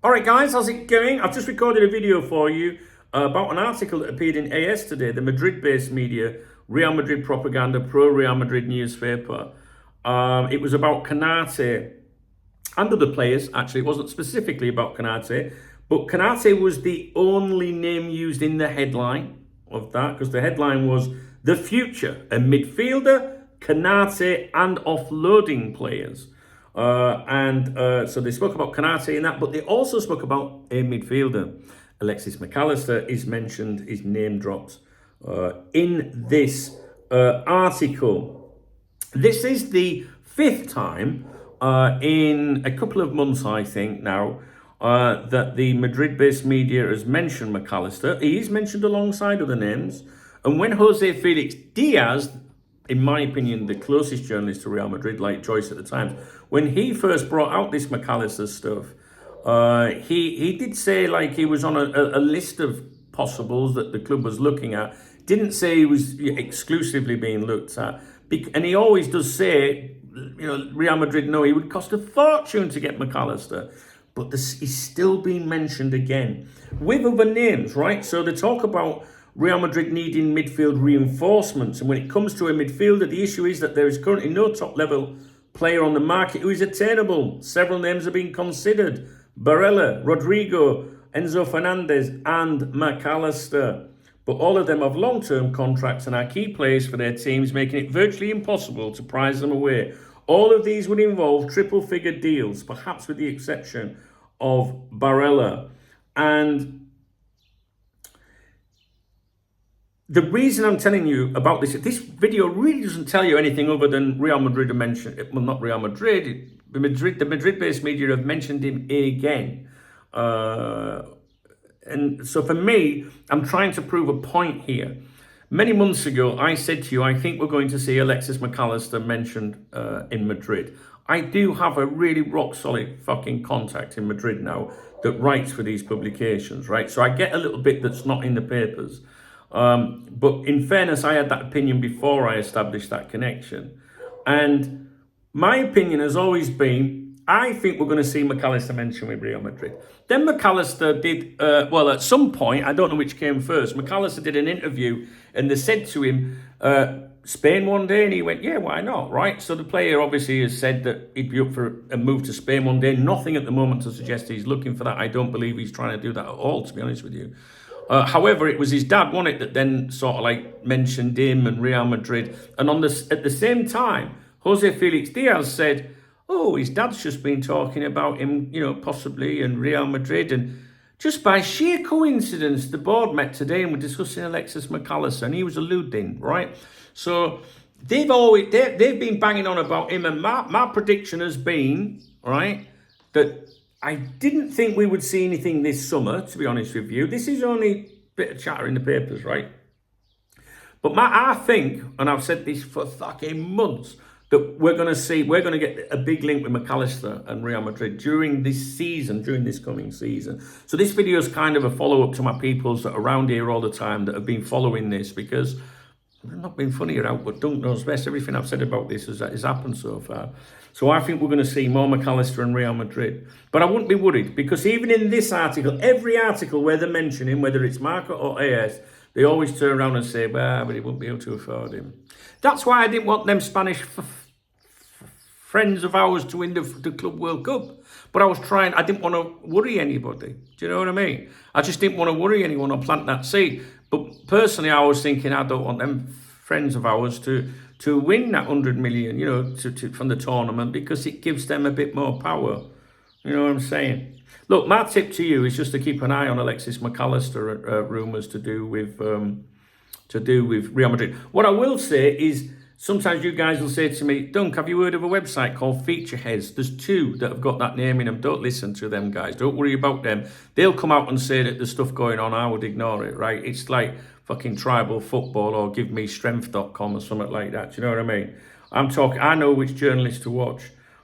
All right, guys, how's it going? I've just recorded a video for you about an article that appeared in AS today, the Madrid-based media, Real Madrid propaganda, pro-Real Madrid newspaper. It was about Canate and other players. Actually, it wasn't specifically about Canate, but Canate was the only name used in the headline of that, because the headline was "The Future, a Midfielder, Canate and Offloading Players." So they spoke about Canate in that, but they also spoke about a midfielder. Alexis McAllister is mentioned, is name dropped in this article. This is the fifth time in a couple of months, I think now, that the Madrid-based media has mentioned McAllister. He is mentioned alongside other names. And when Jose Felix Diaz, in my opinion, the closest journalist to Real Madrid, like Joyce at the Times, when he first brought out this McAllister stuff, he did say like he was on a list of possibles that the club was looking at. Didn't say he was exclusively being looked at. And he always does say, Real Madrid know he would cost a fortune to get McAllister. But he's still being mentioned again with other names, right? So they talk about Real Madrid needing midfield reinforcements. And when it comes to a midfielder, the issue is that there is currently no top-level player on the market who is attainable. Several names are being considered: Barella, Rodrigo, Enzo Fernandez, and McAllister. But all of them have long-term contracts and are key players for their teams, making it virtually impossible to prize them away. All of these would involve triple-figure deals, perhaps with the exception of Barella. And the reason I'm telling you about this video really doesn't tell you anything other than Real Madrid have mentioned, well, not Real Madrid, the Madrid-based media have mentioned him again. And so for me, I'm trying to prove a point here. Many months ago, I said to you, I think we're going to see Alexis McAllister mentioned in Madrid. I do have a really rock-solid fucking contact in Madrid now that writes for these publications, right? So I get a little bit that's not in the papers. But in fairness, I had that opinion before I established that connection. And my opinion has always been, I think we're going to see McAllister mentioned with Real Madrid. Then McAllister did, at some point, I don't know which came first, McAllister did an interview and they said to him, Spain one day, and he went, yeah, why not, right? So the player obviously has said that he'd be up for a move to Spain one day. Nothing at the moment to suggest he's looking for that. I don't believe he's trying to do that at all, to be honest with you. However, it was his dad, wasn't it, that then sort of like mentioned him and Real Madrid. And at the same time, Jose Felix Diaz said, oh, his dad's just been talking about him, possibly in Real Madrid. And just by sheer coincidence, the board met today and were discussing Alexis McAllister, and he was alluding, right? So they've been banging on about him. And my prediction has been, right, that I didn't think we would see anything this summer, to be honest with you. This is only a bit of chatter in the papers, right? But I think, and I've said this for fucking months, that we're going to get a big link with McAllister and Real Madrid during this coming season. So this video is kind of a follow-up to my peoples that are around here all the time that have been following this, because I'm not being funny about, but Dunk knows best. Everything I've said about this has happened so far. So I think we're going to see more McAllister and Real Madrid. But I wouldn't be worried, because even in this article, every article where they're mentioning, whether it's Marca or AS, they always turn around and say, well, but he won't be able to afford him. That's why I didn't want them Spanish friends of ours to win the Club World Cup. But I didn't want to worry anybody. Do you know what I mean? I just didn't want to worry anyone or plant that seed. But personally, I was thinking, I don't want them friends of ours to win that 100 million, from the tournament, because it gives them a bit more power. You know what I'm saying? Look, my tip to you is just to keep an eye on Alexis McAllister rumours to do with Real Madrid. What I will say is, sometimes you guys will say to me, Dunk, have you heard of a website called Featureheads? There's two that have got that name in them. Don't listen to them, guys. Don't worry about them. They'll come out and say that there's stuff going on. I would ignore it, right? It's like fucking Tribal Football or GiveMeStrength.com or something like that. Do you know what I mean? I know which journalists to watch.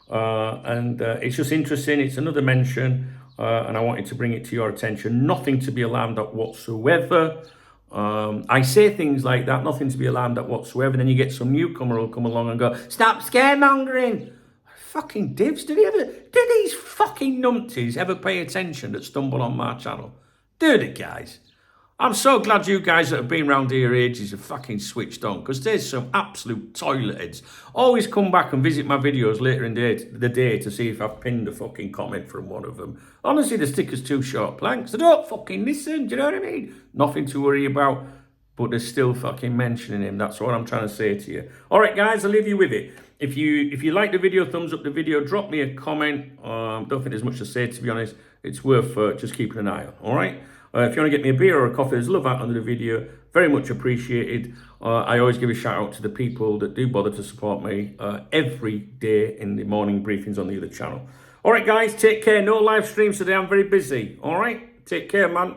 And it's just interesting. It's another mention. And I wanted to bring it to your attention. Nothing to be alarmed at whatsoever. I say things like that, nothing to be alarmed at whatsoever. Then you get some newcomer who'll come along and go, stop scaremongering. fucking divs. Did these fucking numpties ever pay attention that stumble on my channel? Do they, guys? I'm so glad you guys that have been around here ages have fucking switched on, because there's some absolute toilet heads. Always come back and visit my videos later in the day to see if I've pinned a fucking comment from one of them. Honestly, the sticker's too short planks. They don't fucking listen, do you know what I mean? Nothing to worry about, but they're still fucking mentioning him. That's what I'm trying to say to you. All right, guys, I'll leave you with it. If you like the video, thumbs up the video, drop me a comment. Don't think there's much to say, to be honest. It's worth just keeping an eye on, all right? If you want to get me a beer or a coffee, there's love out under the video. Very much appreciated. I always give a shout out to the people that do bother to support me every day in the morning briefings on the other channel. All right, guys, take care. No live streams today. I'm very busy. All right? Take care, man.